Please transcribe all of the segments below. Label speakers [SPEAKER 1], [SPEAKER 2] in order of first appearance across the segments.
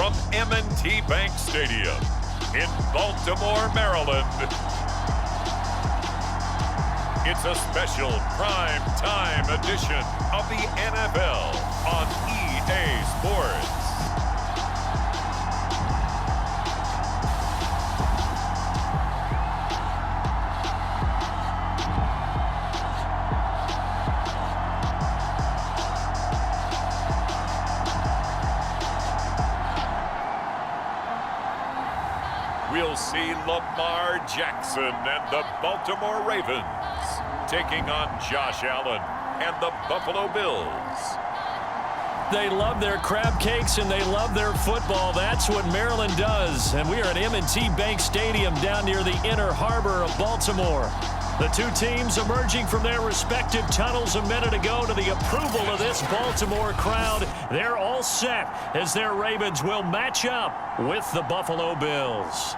[SPEAKER 1] from M&T Bank Stadium in Baltimore, Maryland. It's a special prime time edition of the NFL on EA Sports. We'll see Lamar Jackson and the Baltimore Ravens taking on Josh Allen and the Buffalo Bills.
[SPEAKER 2] They love their crab cakes and they love their football. That's what Maryland does. And we are at M&T Bank Stadium down near the Inner Harbor of Baltimore. The two teams emerging from their respective tunnels a minute ago to the approval of this Baltimore crowd. They're all set as their Ravens will match up with the Buffalo Bills.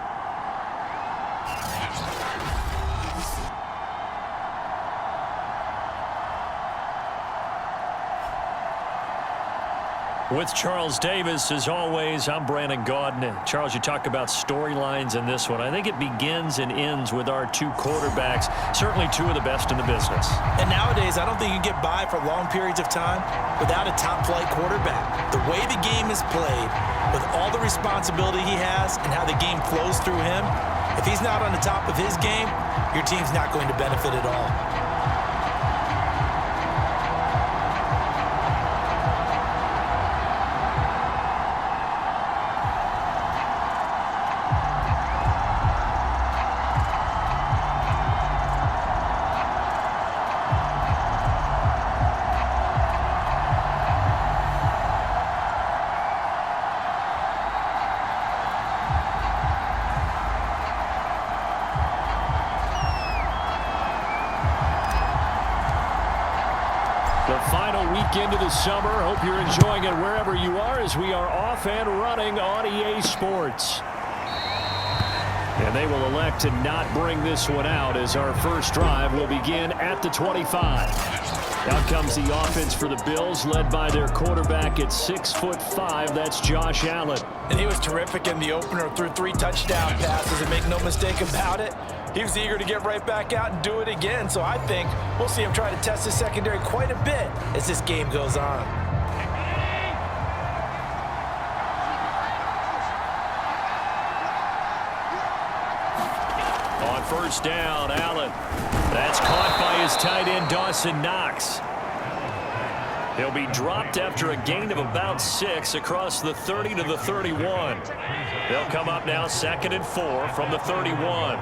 [SPEAKER 2] With Charles Davis, as always, I'm Brandon Gaudin. Charles, you talk about storylines in this one. I think it begins and ends with our two quarterbacks, certainly two of the best in the business.
[SPEAKER 3] And nowadays, I don't think you get by for long periods of time without a top-flight quarterback. The way the game is played, with all the responsibility he has and how the game flows through him, if he's not on the top of his game, your team's not going to benefit at all.
[SPEAKER 2] The final weekend of the summer. Hope you're enjoying it wherever you are as we are off and running on EA Sports. And they will elect to not bring this one out as our first drive will begin at the 25. Out comes the offense for the Bills, led by their quarterback at 6'5". That's Josh Allen.
[SPEAKER 3] And he was terrific in the opener, threw 3 touchdown passes, and make no mistake about it, he was eager to get right back out and do it again. So I think we'll see him try to test his secondary quite a bit as this game goes on.
[SPEAKER 2] On first down, Allen. That's caught by his tight end, Dawson Knox. He'll be dropped after a gain of about 6 across the 30 to the 31. They'll come up now 2nd and 4 from the 31.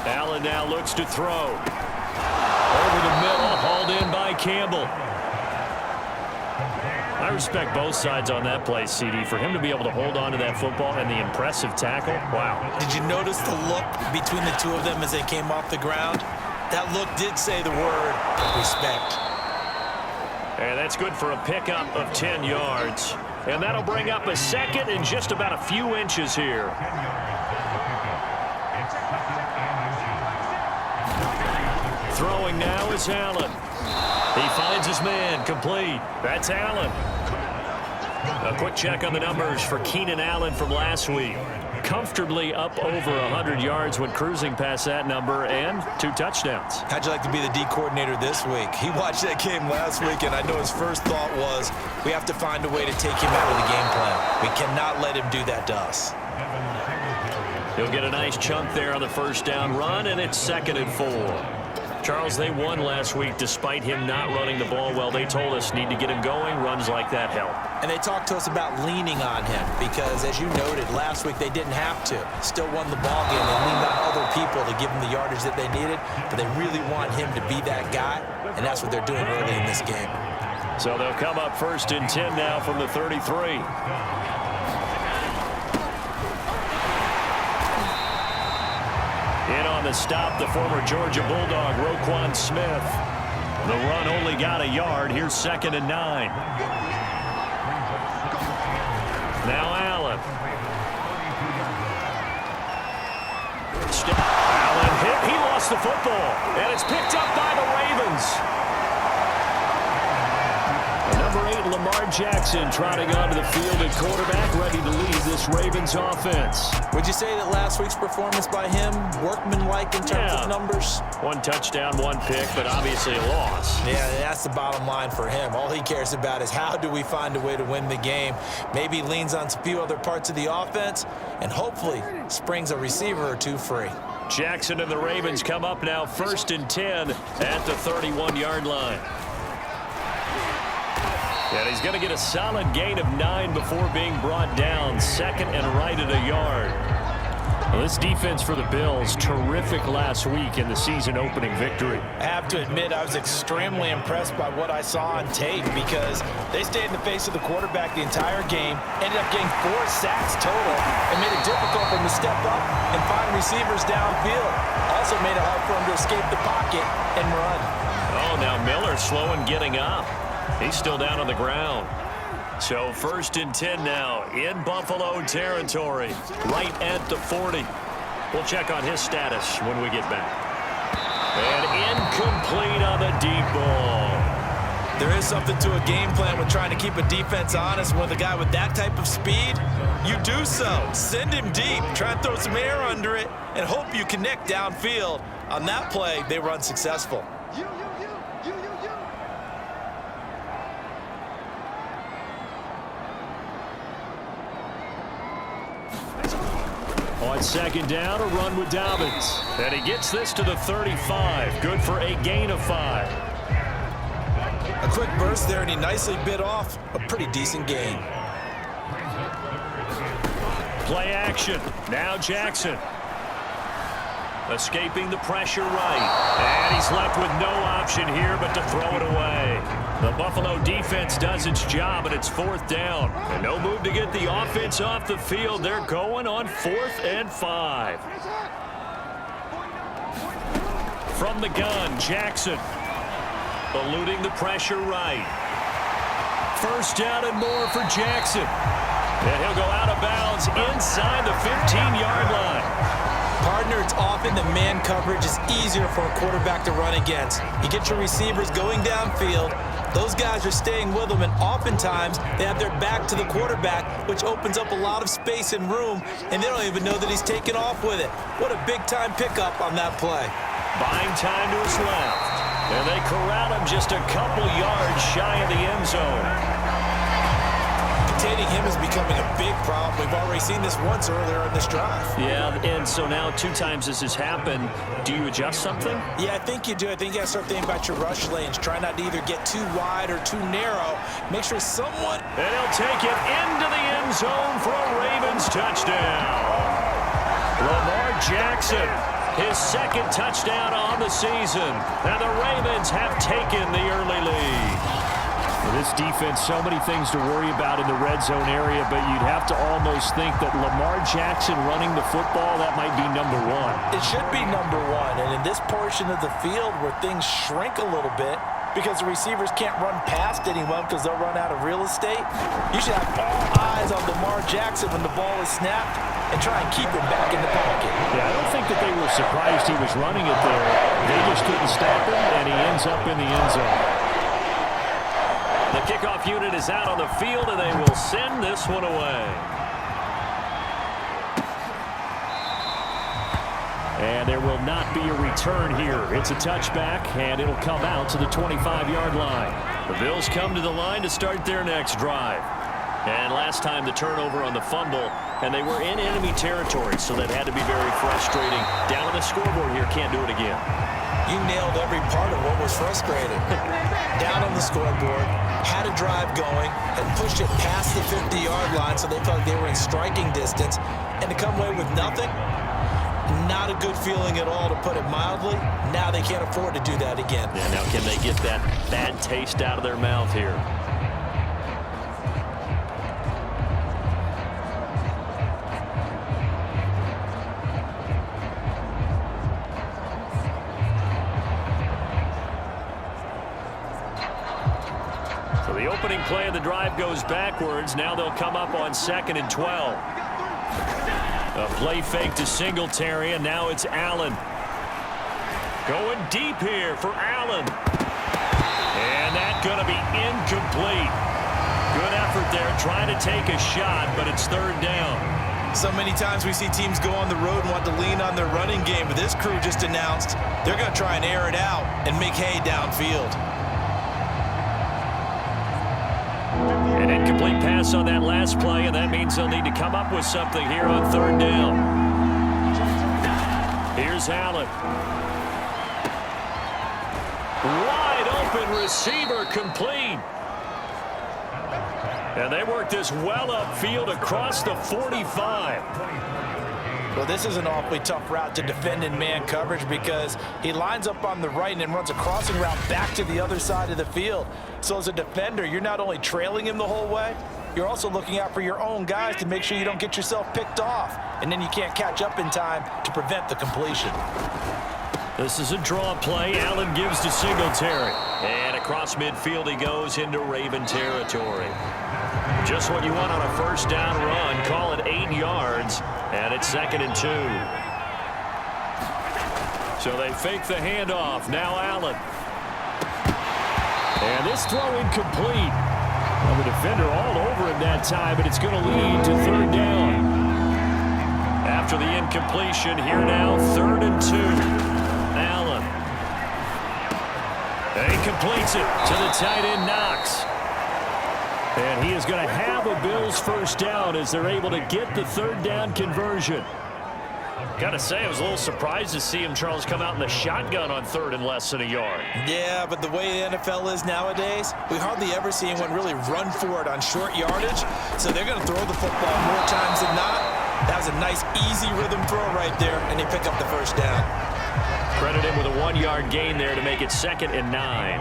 [SPEAKER 2] Allen now looks to throw. Over the middle, hauled in by Campbell. I respect both sides on that play, CD. For him to be able to hold on to that football and the impressive tackle, wow.
[SPEAKER 3] Did you notice the look between the two of them as they came off the ground? That look did say the word respect.
[SPEAKER 2] And that's good for a pickup of 10 yards. And that'll bring up a second and just about a few inches here. Throwing now is Allen. He finds his man, complete. That's Allen. A quick check on the numbers for Keenan Allen from last week. Comfortably up over 100 yards when cruising past that number, and 2 touchdowns.
[SPEAKER 3] How'd you like to be the D coordinator this week? He watched that game last week, and I know his first thought was, we have to find a way to take him out of the game plan. We cannot let him do that to us.
[SPEAKER 2] He'll get a nice chunk there on the first down run, and it's 2nd and 4. Charles, they won last week despite him not running the ball well. They told us need to get him going. Runs like that help.
[SPEAKER 3] And they talked to us about leaning on him because, as you noted, last week they didn't have to. Still won the ball game. They leaned on other people to give them the yardage that they needed, but they really want him to be that guy, and that's what they're doing early in this game.
[SPEAKER 2] So they'll come up 1st and 10 now from the 33. In on the stop, the former Georgia Bulldog, Roquan Smith. The run only got a yard. Here's 2nd and 9. Now Allen. Allen hit. He lost the football. And it's picked up by the Ravens. number 8, Lamar Jackson, trotting onto the field at quarterback, ready to lead this Ravens offense.
[SPEAKER 3] Would you say that last week's performance by him, workmanlike in terms of numbers?
[SPEAKER 2] 1 touchdown, 1 pick, but obviously a loss.
[SPEAKER 3] Yeah, that's the bottom line for him. All he cares about is how do we find a way to win the game. Maybe leans on a few other parts of the offense and hopefully springs a receiver or two free.
[SPEAKER 2] Jackson and the Ravens come up now 1st and 10 at the 31-yard line. And he's going to get a solid gain of 9 before being brought down. 2nd and right at a yard. Well, this defense for the Bills, terrific last week in the season-opening victory.
[SPEAKER 3] I have to admit, I was extremely impressed by what I saw on tape because they stayed in the face of the quarterback the entire game, ended up getting 4 sacks total, and made it difficult for him to step up and find receivers downfield. Also made it hard for him to escape the pocket and run.
[SPEAKER 2] Oh, now Miller slow in getting up. He's still down on the ground. So 1st and 10 now in Buffalo territory, right at the 40. We'll check on his status when we get back. And incomplete on the deep ball.
[SPEAKER 3] There is something to a game plan with trying to keep a defense honest. With a guy with that type of speed, you do so. Send him deep, try and throw some air under it, and hope you connect downfield. On that play, they were unsuccessful.
[SPEAKER 2] On 2nd down, a run with Dobbins. And he gets this to the 35. Good for a gain of 5.
[SPEAKER 3] A quick burst there, and he nicely bit off a pretty decent gain.
[SPEAKER 2] Play action. Now Jackson. Escaping the pressure right. And he's left with no option here but to throw it away. The Buffalo defense does its job, and it's 4th down. And no move to get the offense off the field. They're going on 4th and 5. From the gun, Jackson. Eluding the pressure right. 1st down and more for Jackson. And he'll go out of bounds inside the 15-yard line.
[SPEAKER 3] Partner, it's often the man coverage is easier for a quarterback to run against. You get your receivers going downfield. Those guys are staying with them, and oftentimes they have their back to the quarterback, which opens up a lot of space and room, and they don't even know that he's taken off with it. What a big-time pickup on that play.
[SPEAKER 2] Buying time to his left. And they corral him just a couple yards shy of the end zone.
[SPEAKER 3] Containing him is becoming a big problem. We've already seen this once earlier in this drive.
[SPEAKER 2] Yeah, and so now 2 times this has happened. Do you adjust something?
[SPEAKER 3] Yeah, I think you do. I think you got to start thinking about your rush lanes. Try not to either get too wide or too narrow. Make sure someone...
[SPEAKER 2] And he'll take it into the end zone for a Ravens touchdown. Lamar Jackson, his 2nd touchdown on the season. And the Ravens have taken the early lead. For this defense, so many things to worry about in the red zone area, but you'd have to almost think that Lamar Jackson running the football, that might be number 1.
[SPEAKER 3] It should be number 1, and in this portion of the field where things shrink a little bit because the receivers can't run past anyone because they'll run out of real estate, you should have all eyes on Lamar Jackson when the ball is snapped and try and keep him back in the pocket.
[SPEAKER 2] Yeah, I don't think that they were surprised he was running it there. They just couldn't stop him, and he ends up in the end zone. The kickoff unit is out on the field, and they will send this one away. And there will not be a return here. It's a touchback, and it'll come out to the 25-yard line. The Bills come to the line to start their next drive. And last time the turnover on the fumble, and they were in enemy territory, so that had to be very frustrating. Down on the scoreboard here, can't do it again.
[SPEAKER 3] You nailed every part of what was frustrating. Down on the scoreboard, had a drive going, and pushed it past the 50-yard line so they felt like they were in striking distance, and to come away with nothing, not a good feeling at all, to put it mildly. Now they can't afford to do that again.
[SPEAKER 2] Yeah, now can they get that bad taste out of their mouth here? So the opening play of the drive goes backwards. Now they'll come up on 2nd and 12. A play fake to Singletary, and now it's Allen. Going deep here for Allen. And that Going to be incomplete. Good effort there trying to take a shot, but it's third down.
[SPEAKER 3] So many times we see teams go on the road and want to lean on their running game, but this crew just announced they're going to try and air it out and make hay downfield.
[SPEAKER 2] An incomplete pass on that last play, and that means they'll need to come up with something here on third down. Here's Allen. Wide open receiver complete. And they work this well upfield across the 45.
[SPEAKER 3] Well, this is an awfully tough route to defend in man coverage because he lines up on the right and then runs a crossing route back to the other side of the field. So as a defender, you're not only trailing him the whole way, you're also looking out for your own guys to make sure you don't get yourself picked off. And then you can't catch up in time to prevent the completion.
[SPEAKER 2] This is a draw play. Allen gives to Singletary. And across midfield he goes into Raven territory. Just what you want on a first down run. Call it 8 yards. And it's 2nd and 2. So they fake the handoff. Now Allen. And this throw incomplete. Well, the defender all over him that time, but it's going to lead to third down. After the incompletion, here now, 3rd and 2. Allen. And he completes it to the tight end, Knox. And he is going to have a Bills first down as they're able to get the third down conversion. Got to say, I was a little surprised to see him, Charles, come out in the shotgun on 3rd and less than a yard.
[SPEAKER 3] Yeah, but the way the NFL is nowadays, we hardly ever see anyone really run for it on short yardage. So they're going to throw the football more times than not. That was a nice, easy rhythm throw right there, and they pick up the first down.
[SPEAKER 2] Credit him with a 1-yard gain there to make it 2nd and 9.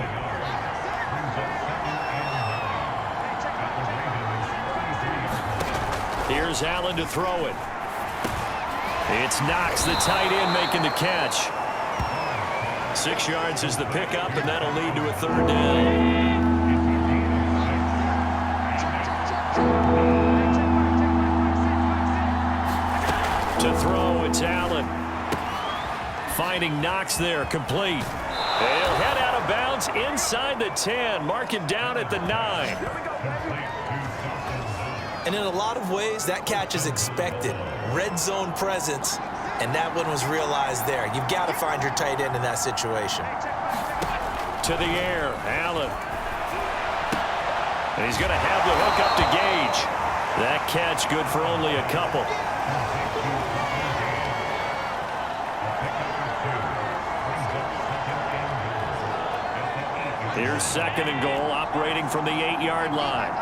[SPEAKER 2] Here's Allen to throw it. It's Knox, the tight end, making the catch. 6 yards is the pickup, and that'll lead to a third down. To throw, it's Allen. Finding Knox there, complete. He'll head out of bounds inside the 10. Mark him down at the 9.
[SPEAKER 3] And in a lot of ways, that catch is expected. Red zone presence, and that one was realized there. You've got to find your tight end in that situation.
[SPEAKER 2] To the air, Allen. And he's going to have the hook up to Gage. That catch good for only a couple. Here's 2nd and goal, operating from the 8-yard line.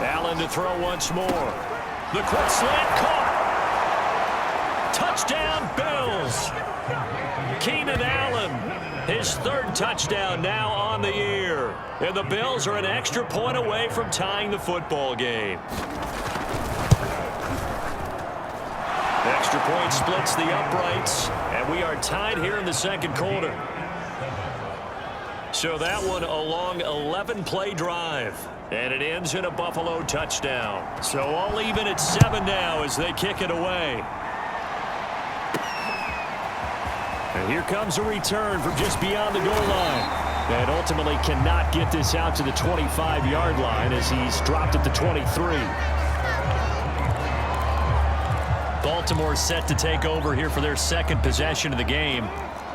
[SPEAKER 2] Allen to throw once more. The quick slant caught. Touchdown, Bills. Keenan Allen, his 3rd touchdown now on the year. And the Bills are an extra point away from tying the football game. Extra point splits the uprights, and we are tied here in the 2nd quarter. So that one a long 11-play drive. And it ends in a Buffalo touchdown. So all even at 7 now as they kick it away. And here comes a return from just beyond the goal line. And ultimately cannot get this out to the 25-yard line as he's dropped at the 23. Baltimore set to take over here for their 2nd possession of the game.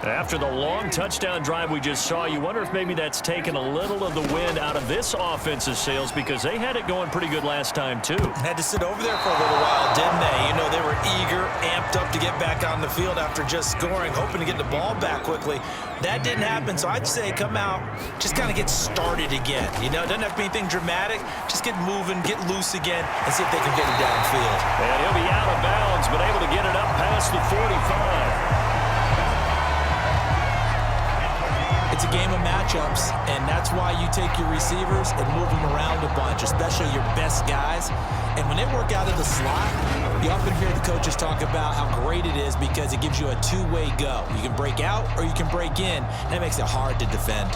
[SPEAKER 2] After the long touchdown drive we just saw, you wonder if maybe that's taken a little of the wind out of this offensive sails because they had it going pretty good last time, too.
[SPEAKER 3] Had to sit over there for a little while, didn't they? You know, they were eager, amped up to get back on the field after just scoring, hoping to get the ball back quickly. That didn't happen, so I'd say come out, just kind of get started again. You know, it doesn't have to be anything dramatic. Just get moving, get loose again, and see if they can get it downfield.
[SPEAKER 2] And he'll be out of bounds, but able to get it up past the 45.
[SPEAKER 3] It's a game of matchups, and that's why you take your receivers and move them around a bunch, especially your best guys. And when they work out of the slot, you often hear the coaches talk about how great it is because it gives you a two-way go. You can break out or you can break in, and it makes it hard to defend.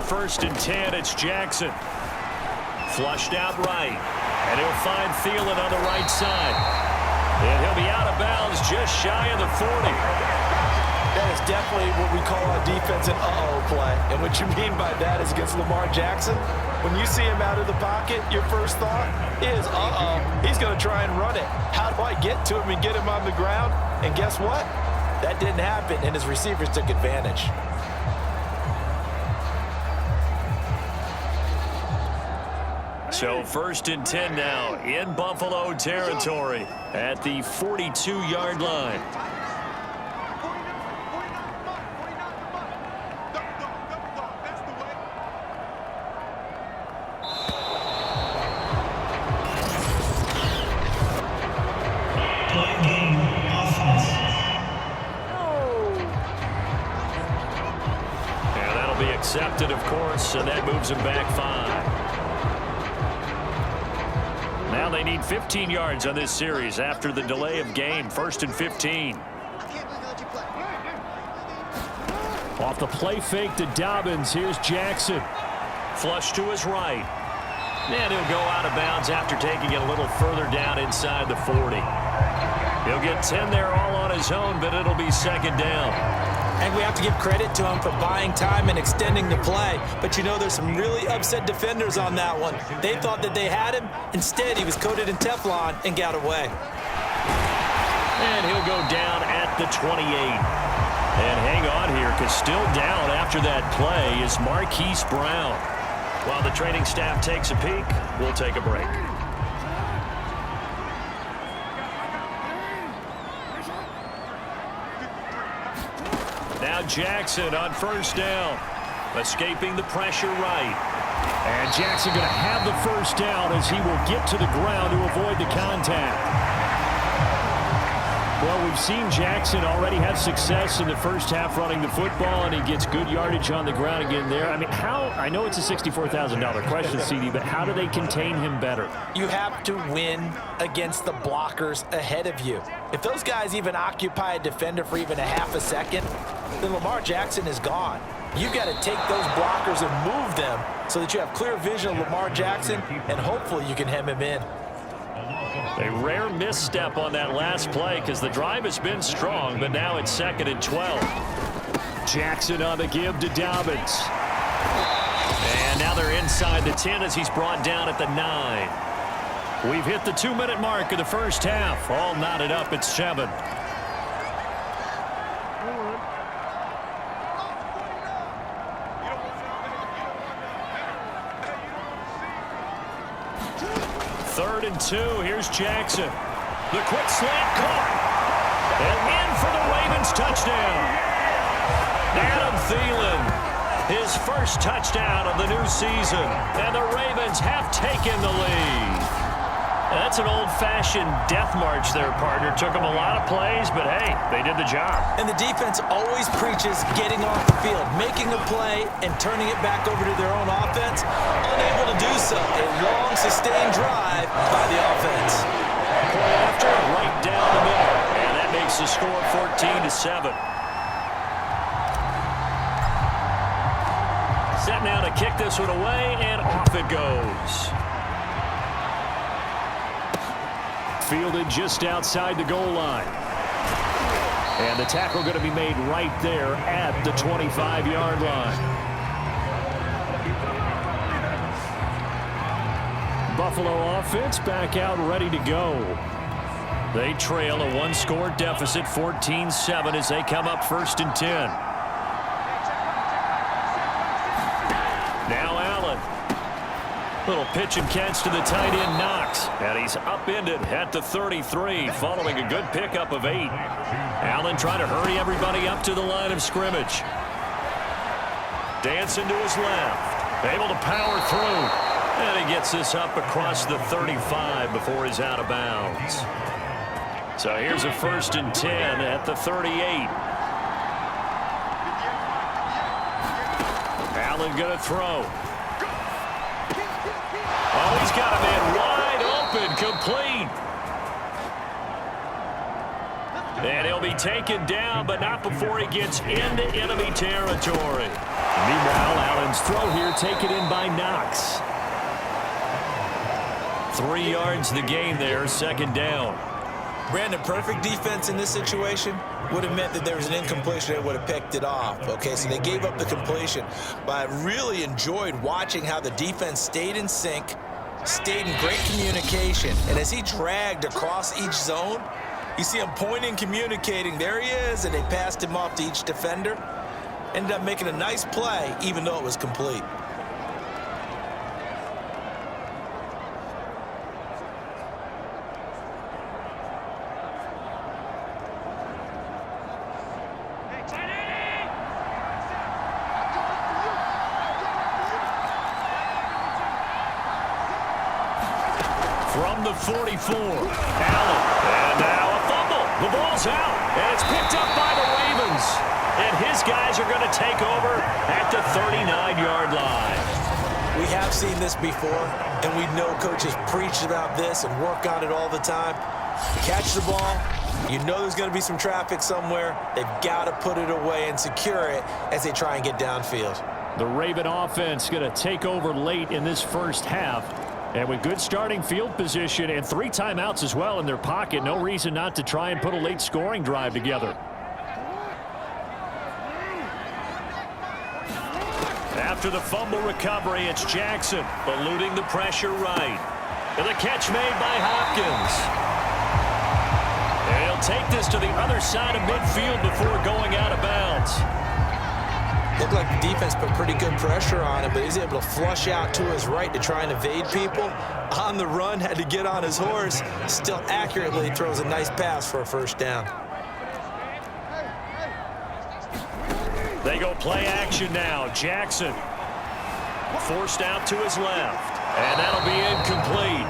[SPEAKER 2] 1st and 10. It's Jackson. Flushed out right. And he'll find Thielen on the right side. And he'll be out of bounds just shy of the 40.
[SPEAKER 3] That is definitely what we call a defensive uh-oh play. And what you mean by that is against Lamar Jackson, when you see him out of the pocket, your first thought is, uh-oh, he's going to try and run it. How do I get to him and get him on the ground? And guess what? That didn't happen, and his receivers took advantage.
[SPEAKER 2] So 1st and 10 now in Buffalo territory at the 42-yard line. And that'll be accepted, of course, and that moves him back 5. Now they need 15 yards on this series after the delay of game. 1st and 15. Off the play fake to Dobbins. Here's Jackson. Flush to his right. And he'll go out of bounds after taking it a little further down inside the 40. He'll get 10 there all on his own, but it'll be 2nd down.
[SPEAKER 3] And we have to give credit to him for buying time and extending the play. But you know, there's some really upset defenders on that one. They thought that they had him. Instead, he was coated in Teflon and got away.
[SPEAKER 2] And he'll go down at the 28. And hang on here, because still down after that play is Marquise Brown. While the training staff takes a peek, we'll take a break. Now Jackson on 1st down. Escaping the pressure right. And Jackson going to have the 1st down as he will get to the ground to avoid the contact. Well, we've seen Jackson already have success in the first half running the football, and he gets good yardage on the ground again there. I mean, I know it's a $64,000 question, CD, but how do they contain him better?
[SPEAKER 3] You have to win against the blockers ahead of you. If those guys even occupy a defender for even a half a second, then Lamar Jackson is gone. You've got to take those blockers and move them so that you have clear vision of Lamar Jackson, and hopefully you can hem him in.
[SPEAKER 2] A rare misstep on that last play because the drive has been strong, but now it's 2nd and 12. Jackson on the give to Dobbins. And now they're inside the 10 as he's brought down at the 9. We've hit the 2-minute mark of the first half. All knotted up at 7. Third and 2. Here's Jackson. The quick slant caught. And in for the Ravens touchdown. Adam Thielen, his first touchdown of the new season. And the Ravens have taken the lead. That's an old-fashioned death march there, partner. Took them a lot of plays, but hey, they did the job.
[SPEAKER 3] And the defense always preaches getting off the field, making a play, and turning it back over to their own offense. Unable to do so. A long, sustained drive by the offense.
[SPEAKER 2] Play after, right down the middle. And that makes the score 14-7. Set now to kick this one away, and off it goes. Fielded just outside the goal line. And the tackle going to be made right there at the 25-yard line. Buffalo offense back out ready to go. They trail a one-score deficit, 14-7, as they come up 1st and 10. Now Allen. Little pitch and catch to the tight end, Knox. And he's upended at the 33 following a good pickup of 8. Allen trying to hurry everybody up to the line of scrimmage. Dancing to his left. Able to power through. And he gets this up across the 35 before he's out of bounds. So here's a 1st and 10 at the 38. Allen going to throw. Oh, he's got a man wide open, complete. And he'll be taken down, but not before he gets into enemy territory. Meanwhile, Allen's throw here taken in by Knox. 3 yards the gain there, second down.
[SPEAKER 3] Brandon, perfect defense in this situation would have meant that there was an incompletion that would have picked it off. Okay, so they gave up the completion. But I really enjoyed watching how the defense stayed in sync, stayed in great communication. And as he dragged across each zone, you see him pointing, communicating. There he is, and they passed him off to each defender. Ended up making a nice play, even though it was complete.
[SPEAKER 2] From the 44, Allen, and now a fumble. The ball's out, and it's picked up by the Ravens. And his guys are going to take over at the 39-yard line.
[SPEAKER 3] We have seen this before, and we know coaches preach about this and work on it all the time. Catch the ball. You know there's going to be some traffic somewhere. They've got to put it away and secure it as they try and get downfield.
[SPEAKER 2] The Raven offense going to take over late in this first half. And with good starting field position and 3 timeouts as well in their pocket, no reason not to try and put a late scoring drive together. After the fumble recovery, it's Jackson eluding the pressure right. And the catch made by Hopkins. And he'll take this to the other side of midfield before going out of bounds.
[SPEAKER 3] Looked like the defense put pretty good pressure on him, but he's able to flush out to his right to try and evade people. On the run, had to get on his horse. Still accurately throws a nice pass for a first down.
[SPEAKER 2] They go play action now. Jackson forced out to his left, and that'll be incomplete.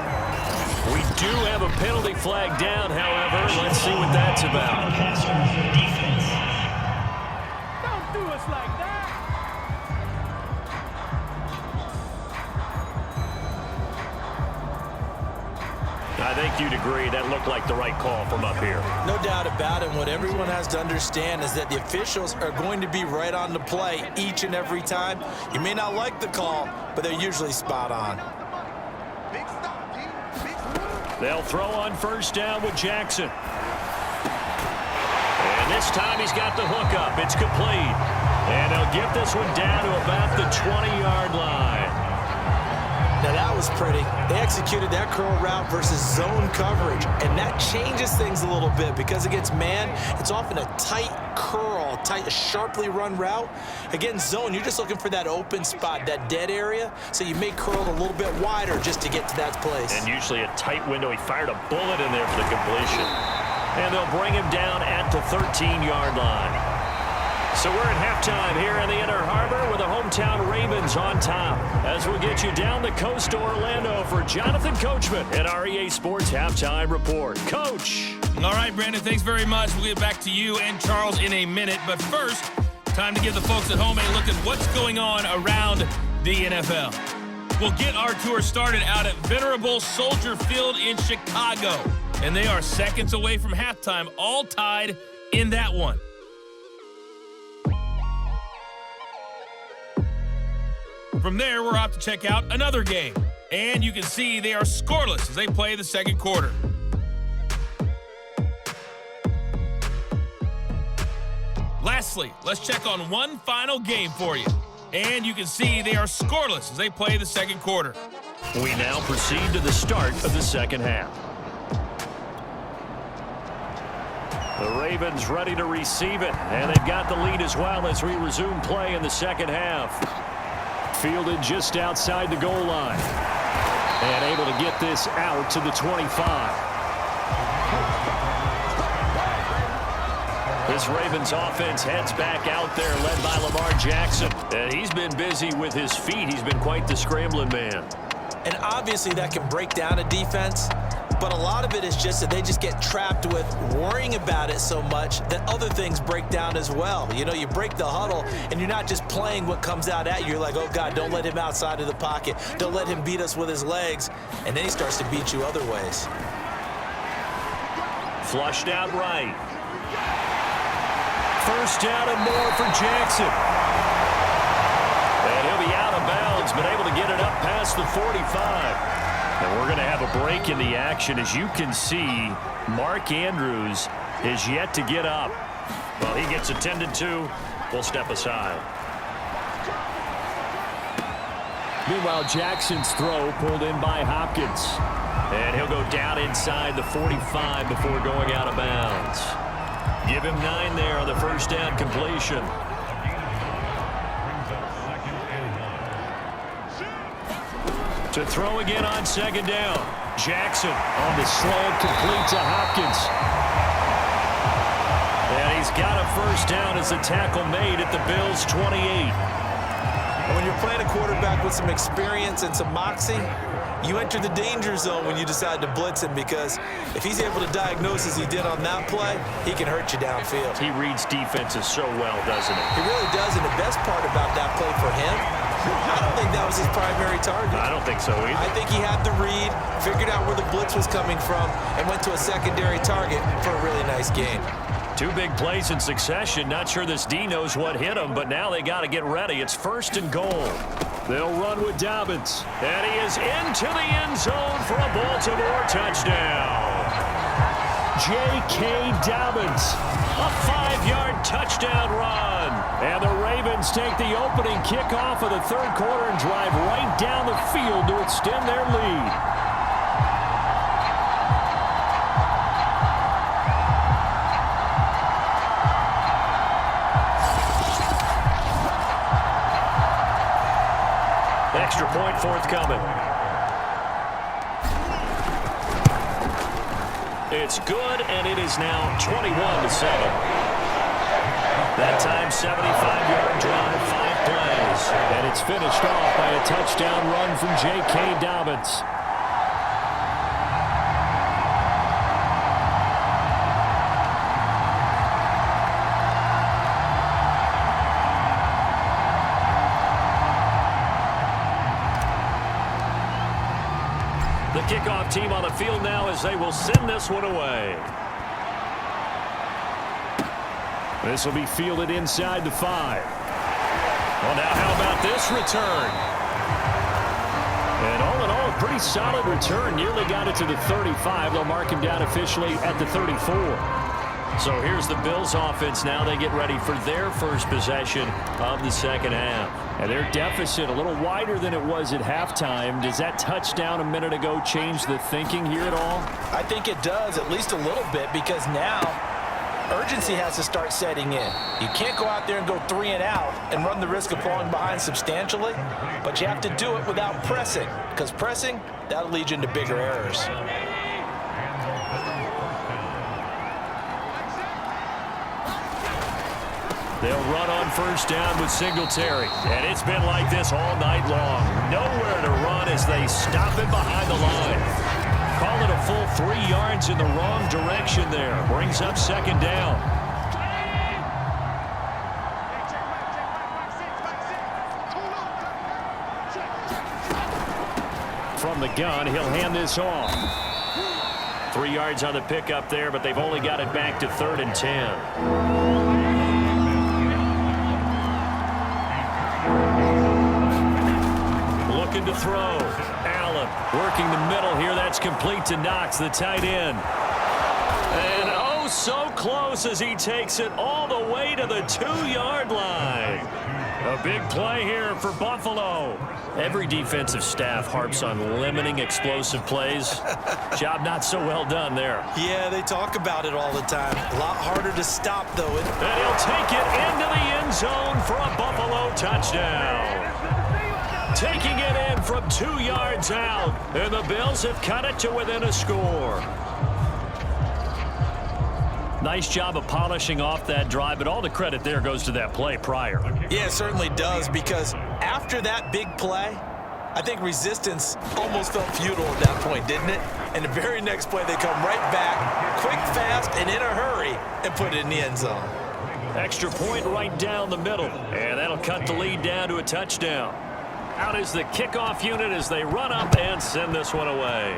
[SPEAKER 2] We do have a penalty flag down, however. Let's see what that's about.
[SPEAKER 4] Don't do us like that.
[SPEAKER 2] I think you'd agree that looked like the right call from up here.
[SPEAKER 3] No doubt about it. What everyone has to understand is that the officials are going to be right on the play each and every time. You may not like the call, but they're usually spot on.
[SPEAKER 2] They'll throw on first down with Jackson. And this time he's got the hook up. It's complete. And they'll get this one down to about the 20-yard line.
[SPEAKER 3] Now that was pretty. They executed that curl route versus zone coverage, and that changes things a little bit because against man, it's often a tight curl, a sharply run route. Against zone, you're just looking for that open spot, that dead area, so you may curl it a little bit wider just to get to that place.
[SPEAKER 2] And usually a tight window. He fired a bullet in there for the completion. And they'll bring him down at the 13-yard line. So we're at halftime here in the Inner Harbor with the hometown Ravens on top. As we'll get you down the coast to Orlando for Jonathan Coachman at our EA Sports Halftime Report. Coach.
[SPEAKER 5] All right, Brandon, thanks very much. We'll get back to you and Charles in a minute. But first, time to give the folks at home a look at what's going on around the NFL. We'll get our tour started out at Venerable Soldier Field in Chicago. And they are seconds away from halftime, all tied in that one. From there, we're off to check out another game. And you can see they are scoreless as they play the second quarter. Lastly, let's check on one final game for you. And you can see they are scoreless as they play the second quarter.
[SPEAKER 2] We now proceed to the start of the second half. The Ravens ready to receive it, and they've got the lead as well as we resume play in the second half. Fielded just outside the goal line. And able to get this out to the 25. This Ravens offense heads back out there, led by Lamar Jackson. And he's been busy with his feet. He's been quite the scrambling man.
[SPEAKER 3] And obviously that can break down a defense. But a lot of it is just that they just get trapped with worrying about it so much that other things break down as well. You know, you break the huddle, and you're not just playing what comes out at you. You're like, oh, God, don't let him outside of the pocket. Don't let him beat us with his legs. And then he starts to beat you other ways.
[SPEAKER 2] Flushed out right. First down and more for Jackson. bounds, but able to get it up past the 45. And we're going to have a break in the action. As you can see, Mark Andrews is yet to get up. Well, he gets attended to. We'll step aside. Meanwhile, Jackson's throw pulled in by Hopkins. And he'll go down inside the 45 before going out of bounds. Give him 9 there on the first down completion. To throw again on second down. Jackson on the slant, complete to Hopkins. And he's got a first down as the tackle made at the Bills' 28.
[SPEAKER 3] And when you're playing a quarterback with some experience and some moxie, you enter the danger zone when you decide to blitz him, because if he's able to diagnose as he did on that play, he can hurt you downfield.
[SPEAKER 2] He reads defenses so well, doesn't he?
[SPEAKER 3] He really does, and the best part about that play for him, I don't think that was his primary target.
[SPEAKER 2] I don't think so either.
[SPEAKER 3] I think he had the read, figured out where the blitz was coming from, and went to a secondary target for a really nice game.
[SPEAKER 2] 2 big plays in succession. Not sure this D knows what hit him, but now they got to get ready. It's 1st and goal. They'll run with Dobbins. And he is into the end zone for a Baltimore touchdown. J.K. Dobbins, a 5-yard touchdown run. And the Ravens take the opening kickoff of the 3rd quarter and drive right down the field to extend their lead. Extra point forthcoming. It's good, and it is now 21-7. That time, 75-yard drive, 5 plays. And it's finished off by a touchdown run from J.K. Dobbins. The kickoff team on the field now as they will send this one away. This will be fielded inside the 5. Well, now how about this return? And all in all, a pretty solid return. Nearly got it to the 35. They'll mark him down officially at the 34. So here's the Bills offense now. They get ready for their first possession of the second half. And their deficit a little wider than it was at halftime. Does that touchdown a minute ago change the thinking here at all?
[SPEAKER 3] I think it does, at least a little bit, because now urgency has to start setting in. You can't go out there and go 3 and out and run the risk of falling behind substantially, but you have to do it without pressing, because pressing, that'll lead you into bigger errors.
[SPEAKER 2] They'll run on first down with Singletary. And it's been like this all night long. Nowhere to run as they stop it behind the line. Call it a full 3 yards in the wrong direction there. Brings up second down. From the gun, he'll hand this off. 3 yards on the pickup there, but they've only got it back to 3rd and 10. Looking to throw. Allen working the middle here. That's complete to Knox, the tight end. And oh, so close as he takes it all the way to the 2-yard line. A big play here for Buffalo. Every defensive staff harps on limiting explosive plays. Job not so well done there.
[SPEAKER 3] Yeah, they talk about it all the time. A lot harder to stop, though.
[SPEAKER 2] And he'll take it into the end zone for a Buffalo touchdown. Taking it in from 2 yards out. And the Bills have cut it to within a score. Nice job of polishing off that drive, but all the credit there goes to that play prior.
[SPEAKER 3] Yeah, it certainly does, because after that big play, I think resistance almost felt futile at that point, didn't it? And the very next play, they come right back, quick, fast, and in a hurry, and put it in the end zone.
[SPEAKER 2] Extra point right down the middle, and that'll cut the lead down to a touchdown. Out is the kickoff unit as they run up and send this one away.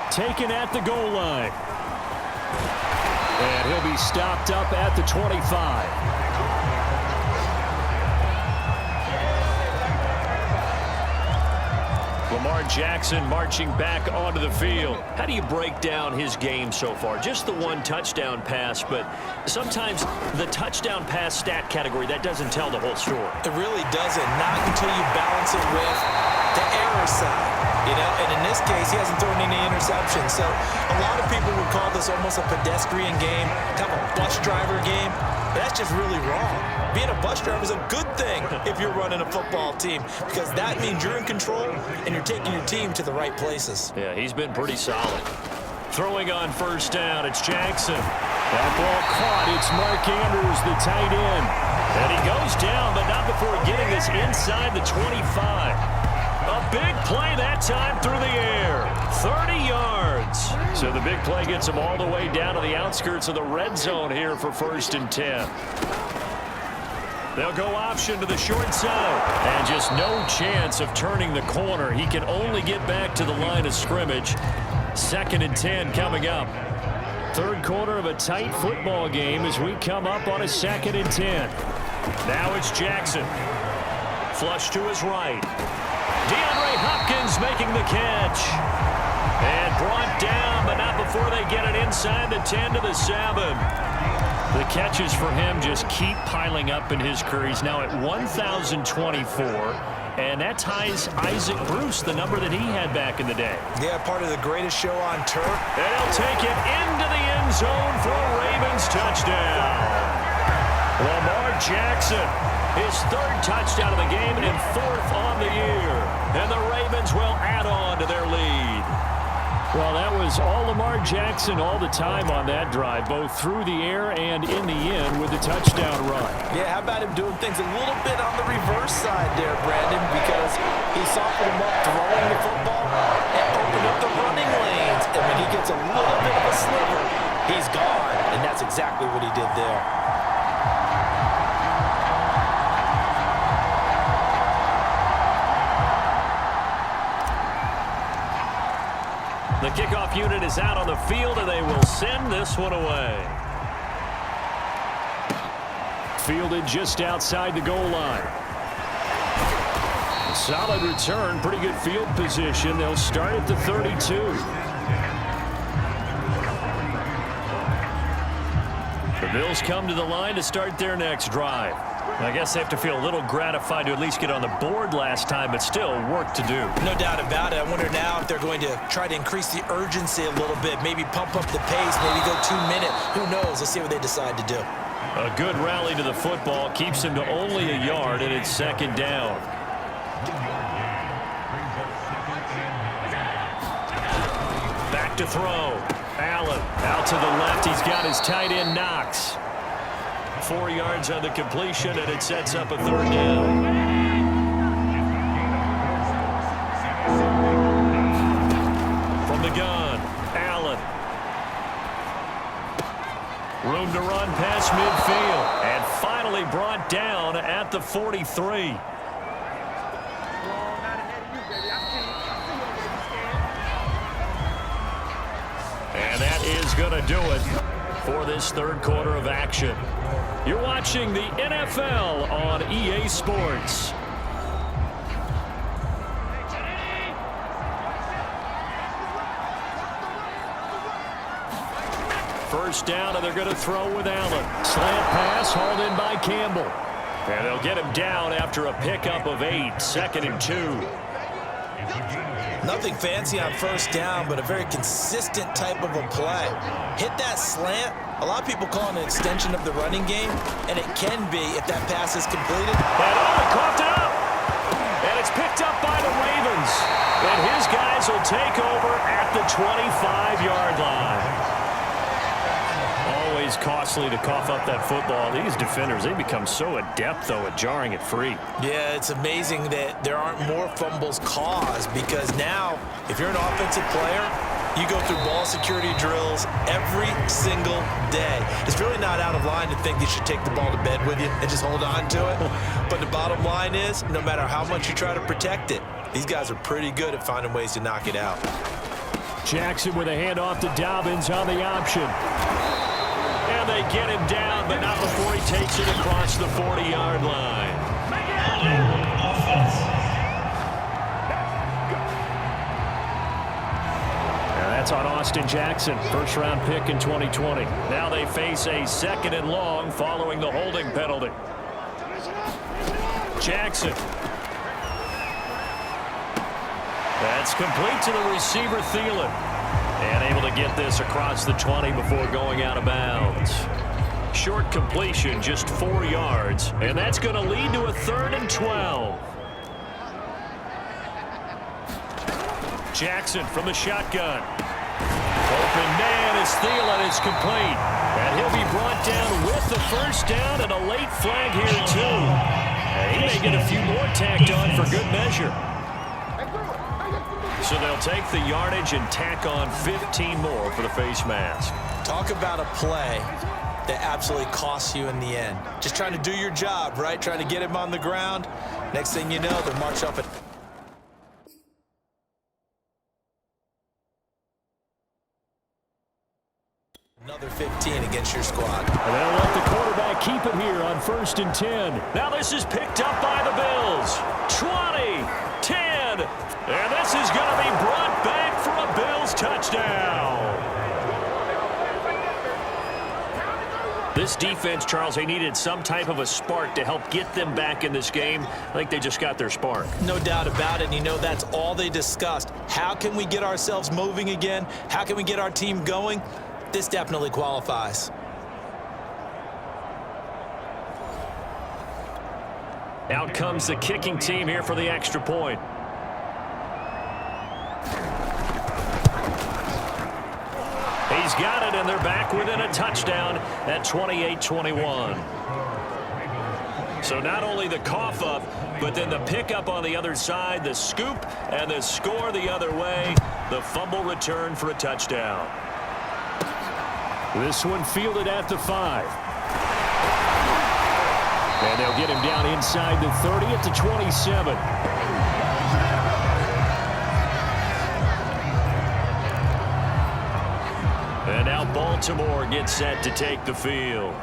[SPEAKER 2] Taken at the goal line. And he'll be stopped up at the 25. Lamar Jackson marching back onto the field. How do you break down his game so far? Just the one touchdown pass, but sometimes the touchdown pass stat category, that doesn't tell the whole story.
[SPEAKER 3] It really doesn't, not until you balance it with the error side. And in this case, he hasn't thrown any interceptions. So a lot of people would call this almost a pedestrian game, kind of a bus driver game. But that's just really wrong. Being a bus driver is a good thing if you're running a football team, because that means you're in control and you're taking your team to the right places.
[SPEAKER 2] Yeah, he's been pretty solid. Throwing on first down, it's Jackson. That ball caught. It's Mark Andrews, the tight end. And he goes down, but not before getting this inside the 25. A big play that time through the air. 30 yards. So the big play gets him all the way down to the outskirts of the red zone here for 1st and 10. They'll go option to the short side. And just no chance of turning the corner. He can only get back to the line of scrimmage. 2nd and 10 coming up. Third quarter of a tight football game as we come up on a 2nd and 10. Now it's Jackson. Flush to his right. DeAndre Hopkins making the catch. And brought down, but not before they get it inside the 10 to the 7. The catches for him just keep piling up in his career. He's now at 1,024. And that ties Isaac Bruce, the number that he had back in the day.
[SPEAKER 3] Yeah, part of the greatest show on turf.
[SPEAKER 2] And he'll take it into the end zone for a Ravens touchdown. Lamar Jackson, his 3rd touchdown of the game and 4th on the year. And the Ravens will add on to their lead. Well, that was all Lamar Jackson all the time on that drive, both through the air and in the end with the touchdown run.
[SPEAKER 3] Yeah, how about him doing things a little bit on the reverse side there, Brandon, because he softened him up throwing the football and opened up the running lanes. And when he gets a little bit of a sliver, he's gone. And that's exactly what he did there.
[SPEAKER 2] The kickoff unit is out on the field, and they will send this one away. Fielded just outside the goal line. Solid return, pretty good field position. They'll start at the 32. The Bills come to the line to start their next drive. I guess they have to feel a little gratified to at least get on the board last time, but still work to do.
[SPEAKER 3] No doubt about it. I wonder now if they're going to try to increase the urgency a little bit, maybe pump up the pace, maybe go 2 minute. Who knows? Let's see what they decide to do.
[SPEAKER 2] A good rally to the football keeps him to only a yard, and it's 2nd down. Back to throw. Allen out to the left. He's got his tight end Knox. 4 yards on the completion, and it sets up a 3rd down. From the gun, Allen. Room to run past midfield, and finally brought down at the 43. And that is going to do it for this 3rd quarter of action. You're watching the NFL on EA Sports. First down, and they're going to throw with Allen. Slant pass hauled in by Campbell. And they'll get him down after a pickup of 8. 2nd and 2.
[SPEAKER 3] Nothing fancy on first down, but a very consistent type of a play. Hit that slant. A lot of people call it an extension of the running game, and it can be if that pass is completed.
[SPEAKER 2] And coughed it up. And it's picked up by the Ravens. And his guys will take over at the 25-yard line. Always costly to cough up that football. These defenders, they become so adept, though, at jarring it free.
[SPEAKER 3] Yeah, it's amazing that there aren't more fumbles caused, because now, if you're an offensive player, you go through ball security drills every single day. It's really not out of line to think you should take the ball to bed with you and just hold on to it. But the bottom line is, no matter how much you try to protect it, these guys are pretty good at finding ways to knock it out.
[SPEAKER 2] Jackson with a handoff to Dobbins on the option. And they get him down, but not before he takes it across the 40-yard line. That's on Austin Jackson, first-round pick in 2020. Now they face a 2nd and long following the holding penalty. Jackson. That's complete to the receiver, Thielen. And able to get this across the 20 before going out of bounds. Short completion, just 4 yards. And that's going to lead to a 3rd and 12. Jackson from the shotgun. Open man as Thielen is complete. And he'll be brought down with the first down and a late flag here, too. And he may get a few more tacked on for good measure. So they'll take the yardage and tack on 15 more for the face mask.
[SPEAKER 3] Talk about a play that absolutely costs you in the end. Just trying to do your job, right? Trying to get him on the ground. Next thing you know, they'll march up at another 15 against your squad.
[SPEAKER 2] And they'll let the quarterback keep it here on 1st and 10. Now this is picked up by the Bills. 20, 10, and this is going to be brought back for a Bills touchdown. This defense, Charles, they needed some type of a spark to help get them back in this game. I think they just got their spark.
[SPEAKER 3] No doubt about it, and you know that's all they discussed. How can we get ourselves moving again? How can we get our team going? This definitely qualifies.
[SPEAKER 2] Out comes the kicking team here for the extra point. He's got it, and they're back within a touchdown at 28-21. So not only the cough up, but then the pickup on the other side, the scoop, and the score the other way. The fumble return for a touchdown. This one fielded at the 5. And they'll get him down inside the 30 at the 27. And now Baltimore gets set to take the field.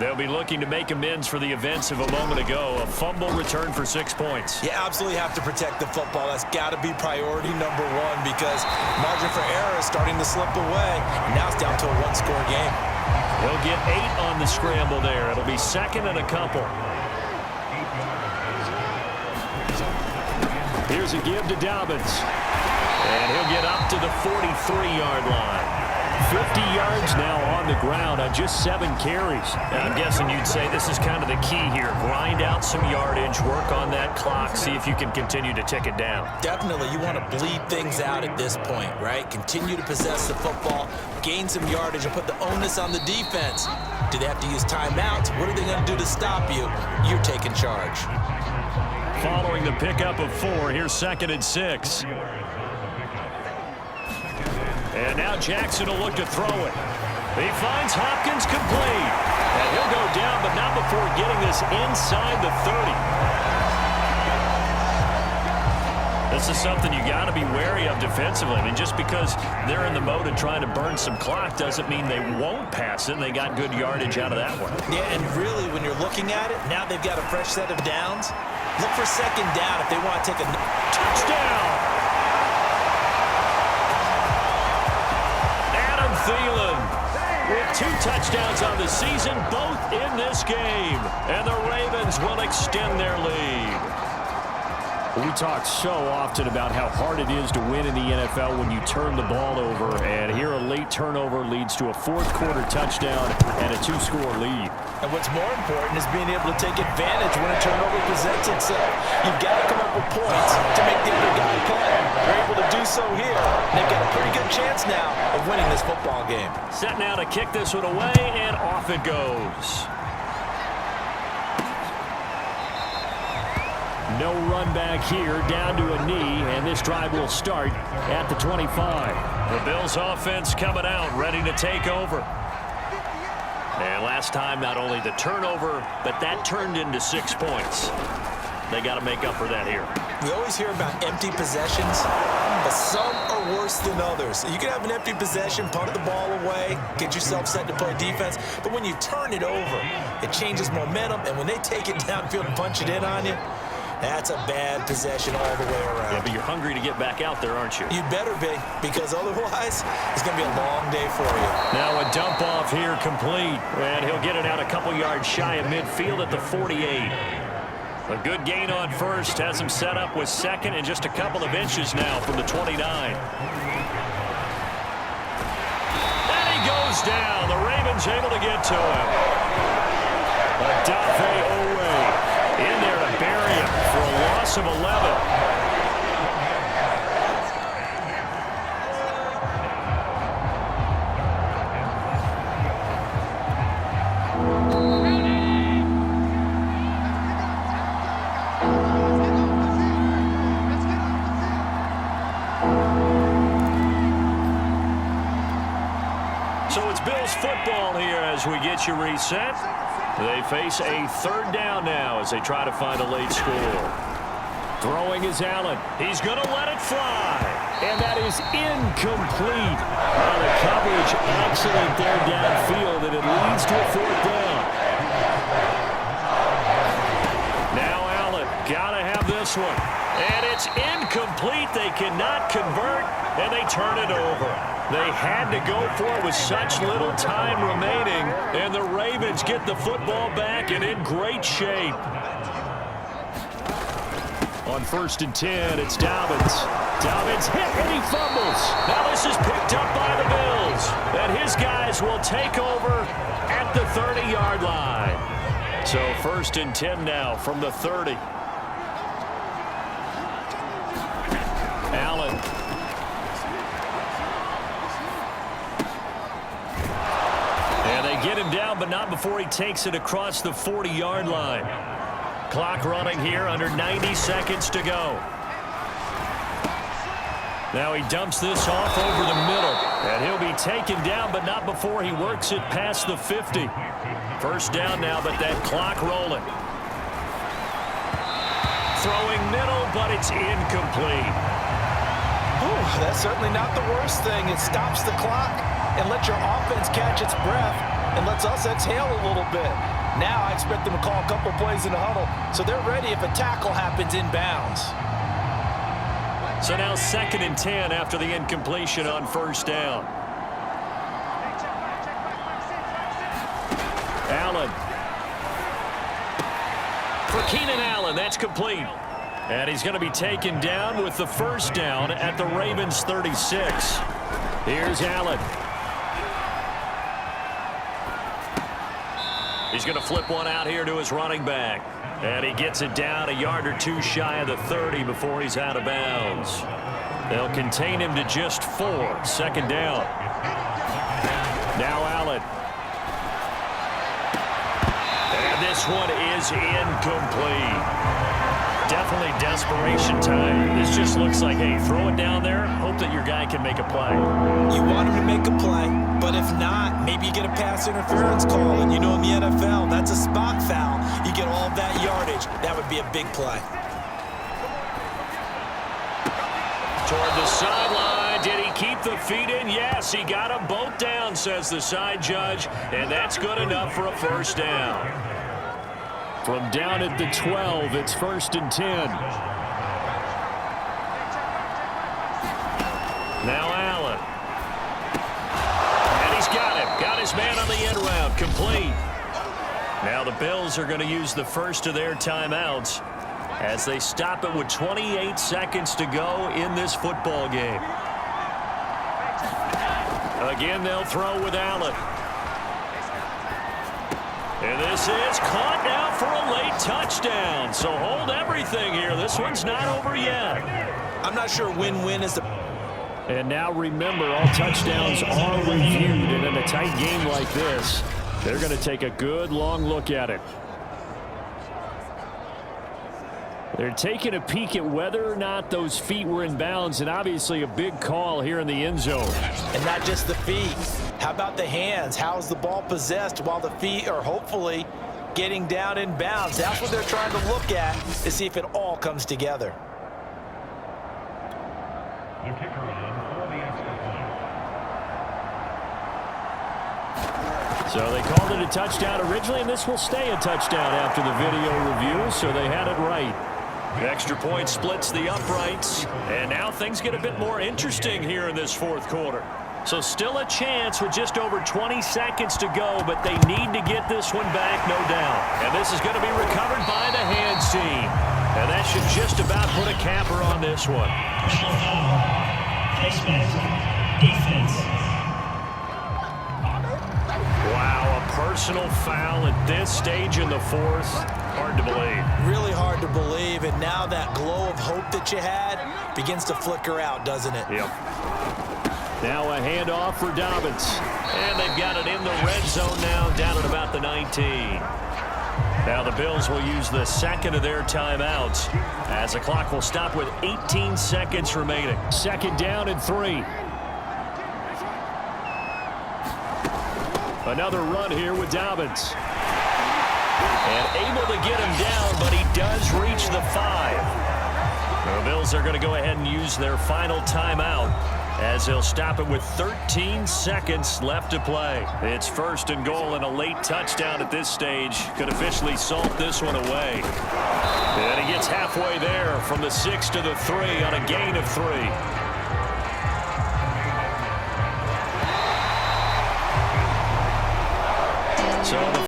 [SPEAKER 2] They'll be looking to make amends for the events of a moment ago. A fumble return for 6 points.
[SPEAKER 3] You absolutely have to protect the football. That's got to be priority number one because margin for error is starting to slip away. And now it's down to a one-score game.
[SPEAKER 2] He'll get 8 on the scramble there. It'll be 2nd and a couple. Here's a give to Dobbins. And he'll get up to the 43-yard line. 50 yards now on the ground on just 7 carries. And I'm guessing you'd say this is kind of the key here. Grind out some yardage, work on that clock, see if you can continue to tick it down.
[SPEAKER 3] Definitely, you want to bleed things out at this point, right? Continue to possess the football, gain some yardage, and put the onus on the defense. Do they have to use timeouts? What are they going to do to stop you? You're taking charge.
[SPEAKER 2] Following the pickup of 4, here's 2nd and 6. And now Jackson will look to throw it. He finds Hopkins complete. And he'll go down, but not before getting this inside the 30. This is something you got to be wary of defensively. I mean, just because they're in the mode of trying to burn some clock doesn't mean they won't pass it. They got good yardage out of that one.
[SPEAKER 3] Yeah, and really, when you're looking at it, now they've got a fresh set of downs. Look for 2nd down if they want to take a
[SPEAKER 2] touchdown. Thielen with 2 touchdowns on the season, both in this game. And the Ravens will extend their lead. We talk so often about how hard it is to win in the NFL when you turn the ball over. And here a late turnover leads to a 4th-quarter touchdown and a 2-score lead.
[SPEAKER 3] And what's more important is being able to take advantage when a turnover presents itself. You've got to come up with points to make the other guy play. They're able to do so here. And they've got a pretty good chance now of winning this football game.
[SPEAKER 2] Set now to kick this one away, and off it goes. No run back here, down to a knee, and this drive will start at the 25. The Bills offense coming out, ready to take over. And last time, not only the turnover, but that turned into 6 points. They got to make up for that here.
[SPEAKER 3] We always hear about empty possessions, but some are worse than others. You can have an empty possession, punt the ball away, get yourself set to play defense, but when you turn it over, it changes momentum, and when they take it downfield and punch it in on you, That's a bad possession all the way around.
[SPEAKER 2] Yeah, but you're hungry to get back out there, aren't you?
[SPEAKER 3] You better be, because otherwise it's going to be a long day for you.
[SPEAKER 2] Now a dump off here complete, and he'll get it out a couple yards shy of midfield at the 48. A good gain on first, has him set up with second and just a couple of inches now from the 29. And he goes down. The Ravens able to get to him. Adafe Owe in there to bury him for a loss of 11. So it's Bills football here as we get you reset. They face a third down now as they try to find a late score. Throwing is Allen. He's going to let it fly. And that is incomplete. The coverage excellent there downfield, and it leads to a fourth down. Now Allen, got to have this one. And it's incomplete. They cannot convert, and they turn it over. They had to go for it with such little time remaining, and the Ravens get the football back and in great shape. On 1st and 10, it's Dobbins. Dobbins hit and he fumbles. Now this is picked up by the Bills, and his guys will take over at the 30-yard line. So 1st and 10 now from the 30. Allen. And they get him down, but not before he takes it across the 40-yard line. Clock running here, under 90 seconds to go. Now he dumps this off over the middle, and he'll be taken down, but not before he works it past the 50. First down now, but that clock rolling. Throwing middle, but it's incomplete.
[SPEAKER 3] Ooh, that's certainly not the worst thing. It stops the clock and lets your offense catch its breath and lets us exhale a little bit. Now I expect them to call a couple plays in the huddle, so they're ready if a tackle happens inbounds.
[SPEAKER 2] So now 2nd and 10 after the incompletion on first down. Allen. For Keenan Allen, that's complete. And he's going to be taken down with the first down at the Ravens 36. Here's Allen. He's going to flip one out here to his running back. And he gets it down a yard or two shy of the 30 before he's out of bounds. They'll contain him to just 4. 2nd down. Now Allen. And this one is incomplete. Definitely desperation time. This just looks like, hey, throw it down there, hope that your guy can make a play.
[SPEAKER 3] You want him to make a play, but if not, maybe you get a pass interference call. And you know in the NFL, that's a spot foul. You get all of that yardage. That would be a big play.
[SPEAKER 2] Toward the sideline. Did he keep the feet in? Yes, he got them both down, says the side judge. And that's good enough for a first down. From down at the 12, it's 1st and 10. Now Allen. And he's got him. Got his man on the end route. Complete. Now the Bills are going to use the first of their timeouts as they stop it with 28 seconds to go in this football game. Again, they'll throw with Allen. And this is caught now for a late touchdown. So hold everything here. This one's not over yet.
[SPEAKER 3] I'm not sure win-win is the...
[SPEAKER 2] And now remember, all touchdowns are reviewed. And in a tight game like this, they're going to take a good long look at it. They're taking a peek at whether or not those feet were in bounds, and obviously a big call here in the end zone.
[SPEAKER 3] And not just the feet. How about the hands? How's the ball possessed while the feet are hopefully getting down in bounds? That's what they're trying to look at to see if it all comes together.
[SPEAKER 2] So they called it a touchdown originally, and this will stay a touchdown after the video review, so they had it right. The extra point splits the uprights, and now things get a bit more interesting here in this fourth quarter. So still a chance with just over 20 seconds to go, but they need to get this one back, no doubt. And this is going to be recovered by the hands team. And that should just about put a capper on this one.
[SPEAKER 6] Defense.
[SPEAKER 2] Wow, a personal foul at this stage in the fourth. Hard to believe.
[SPEAKER 3] Really hard to believe, and now that glow of hope that you had begins to flicker out, doesn't it?
[SPEAKER 2] Yep. Now a handoff for Dobbins. And they've got it in the red zone now, down at about the 19. Now the Bills will use the second of their timeouts as the clock will stop with 18 seconds remaining. Second down and 3. Another run here with Dobbins. And able to get him down, but he does reach the 5. The Bills are going to go ahead and use their final timeout as they'll stop it with 13 seconds left to play. It's first and goal, and a late touchdown at this stage could officially salt this one away. And he gets halfway there from the 6 to the 3 on a gain of 3. So the